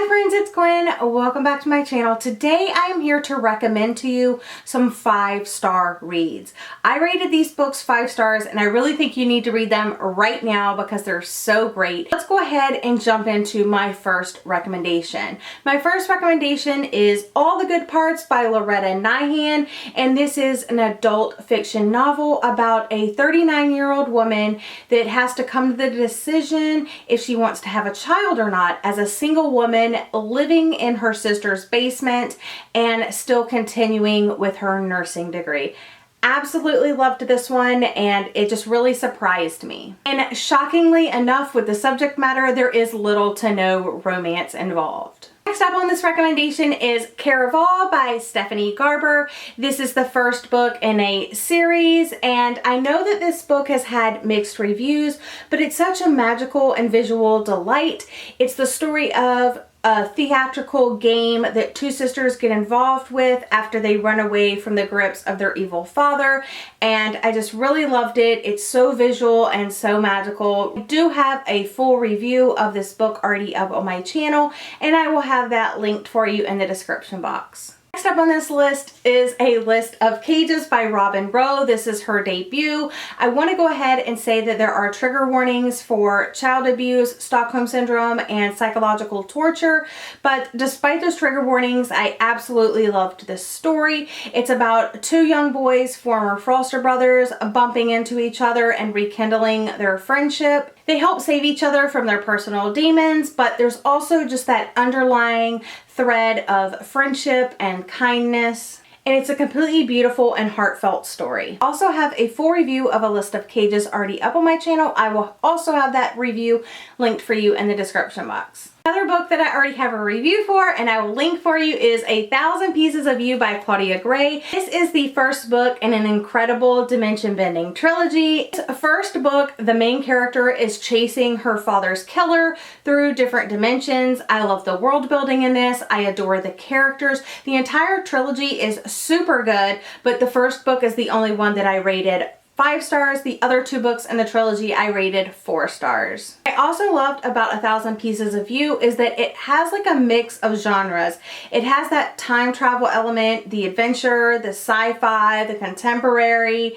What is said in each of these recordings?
Hi friends, it's Gwen. Welcome back to my channel. Today I am here to recommend to you some 5-star reads. I rated these books 5 stars and I really think you need to read them right now because they're so great. Let's go ahead and jump into my first recommendation. My first recommendation is All the Good Parts by Loretta Nyhan, and this is an adult fiction novel about a 39-year-old woman that has to come to the decision if she wants to have a child or not as a single woman living in her sister's basement and still continuing with her nursing degree. Absolutely loved this one and it just really surprised me. And shockingly enough, with the subject matter, there is little to no romance involved. Next up on this recommendation is Caraval by Stephanie Garber. This is the first book in a series, and I know that this book has had mixed reviews, but it's such a magical and visual delight. It's the story of a theatrical game that two sisters get involved with after they run away from the grips of their evil father, and I just really loved it. It's so visual and so magical. I do have a full review of this book already up on my channel, and I will have that linked for you in the description box. Next up on this list is a list of Cages by Robin Rowe. This is her debut. I want to go ahead and say that there are trigger warnings for child abuse, Stockholm Syndrome, and psychological torture, but despite those trigger warnings, I absolutely loved this story. It's about two young boys, former foster brothers, bumping into each other and rekindling their friendship. They help save each other from their personal demons, but there's also just that underlying thread of friendship and kindness. And it's a completely beautiful and heartfelt story. I also have a full review of A List of Cages already up on my channel. I will also have that review linked for you in the description box. Another book that I already have a review for and I will link for you is 1,000 Pieces of You by Claudia Gray. This is the first book in an incredible dimension-bending trilogy. This first book, the main character is chasing her father's killer through different dimensions. I love the world building in this. I adore the characters. The entire trilogy is super good, but the first book is the only one that I rated 5 stars. The other 2 books in the trilogy I rated 4 stars. I also loved about 1,000 Pieces of You is that it has like a mix of genres. It has that time travel element, the adventure, the sci-fi, the contemporary.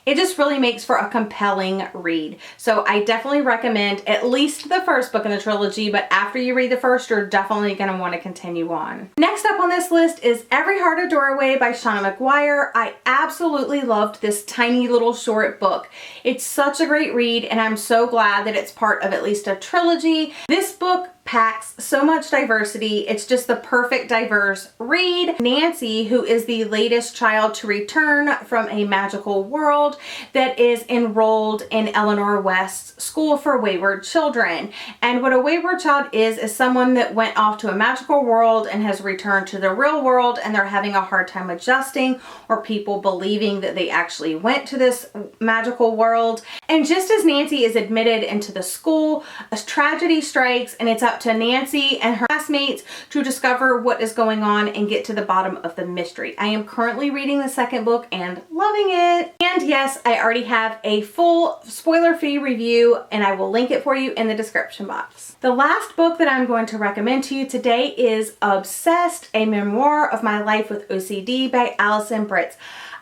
It just really makes for a compelling read. So I definitely recommend at least the first book in the trilogy, but after you read the first, you're definitely going to want to continue on. Next up on this list is Every Heart a Doorway by Shauna McGuire. I absolutely loved this tiny little short book. It's such a great read and I'm so glad that it's part of at least a trilogy. This book packs so much diversity. It's just the perfect diverse read. Nancy, who is the latest child to return from a magical world that is enrolled in Eleanor West's School for Wayward Children. And what a wayward child is someone that went off to a magical world and has returned to the real world and they're having a hard time adjusting, or people believing that they actually went to this magical world. And just as Nancy is admitted into the school, a tragedy strikes and it's up to Nancy and her classmates to discover what is going on and get to the bottom of the mystery. I am currently reading the second book and loving it. And yes, I already have a full spoiler-free review and I will link it for you in the description box. The last book that I'm going to recommend to you today is Obsessed, a memoir of my life with OCD by Allison Britz.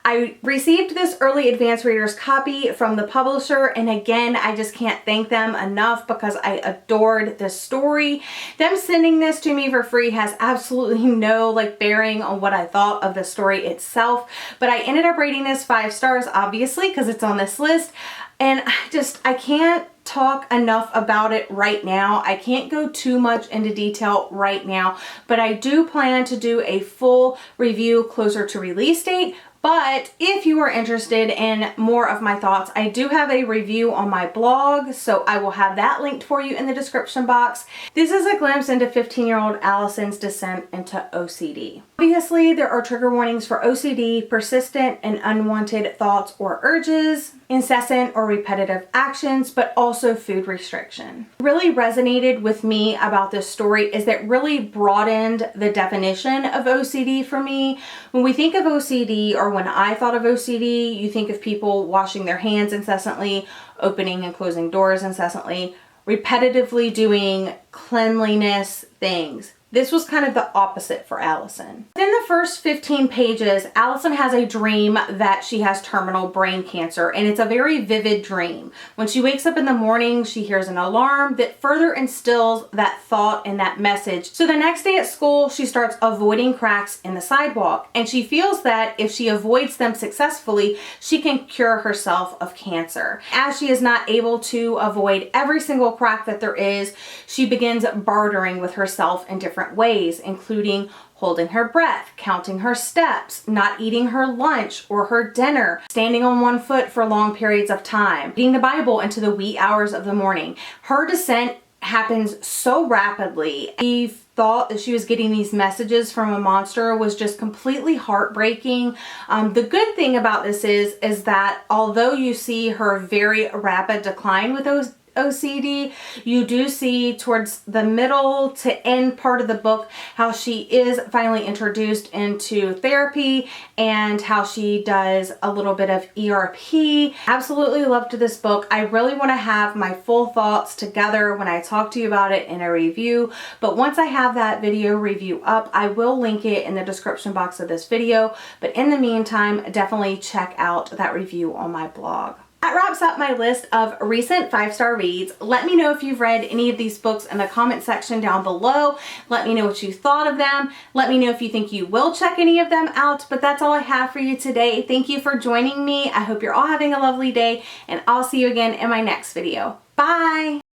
I received this early advance reader's copy from the publisher, and again, I just can't thank them enough because I adored this story. Them sending this to me for free has absolutely no bearing on what I thought of the story itself, but I ended up rating this 5 stars, obviously, because it's on this list, and I can't talk enough about it right now. I can't go too much into detail right now, but I do plan to do a full review closer to release date. But if you are interested in more of my thoughts, I do have a review on my blog, so I will have that linked for you in the description box. This is a glimpse into 15-year-old Allison's descent into OCD. Obviously, there are trigger warnings for OCD, persistent and unwanted thoughts or urges, incessant or repetitive actions, but also food restriction. What really resonated with me about this story is that it really broadened the definition of OCD for me. When we think of OCD, or when I thought of OCD, you think of people washing their hands incessantly, opening and closing doors incessantly, repetitively doing cleanliness things. This was kind of the opposite for Allison. In the first 15 pages, Allison has a dream that she has terminal brain cancer, and it's a very vivid dream. When she wakes up in the morning, she hears an alarm that further instills that thought and that message. So the next day at school, she starts avoiding cracks in the sidewalk, and she feels that if she avoids them successfully, she can cure herself of cancer. As she is not able to avoid every single crack that there is, she begins bartering with herself in different ways, including holding her breath, counting her steps, not eating her lunch or her dinner, standing on one foot for long periods of time, reading the Bible into the wee hours of the morning. Her descent happens so rapidly. She thought that she was getting these messages from a monster was just completely heartbreaking. The good thing about this is that although you see her very rapid decline with those OCD, you do see towards the middle to end part of the book how she is finally introduced into therapy and how she does a little bit of ERP. Absolutely loved this book. I really want to have my full thoughts together when I talk to you about it in a review, but once I have that video review up, I will link it in the description box of this video. But in the meantime, definitely check out that review on my blog. That wraps up my list of recent 5-star reads. Let me know if you've read any of these books in the comment section down below. Let me know what you thought of them. Let me know if you think you will check any of them out. But that's all I have for you today. Thank you for joining me. I hope you're all having a lovely day, and I'll see you again in my next video. Bye!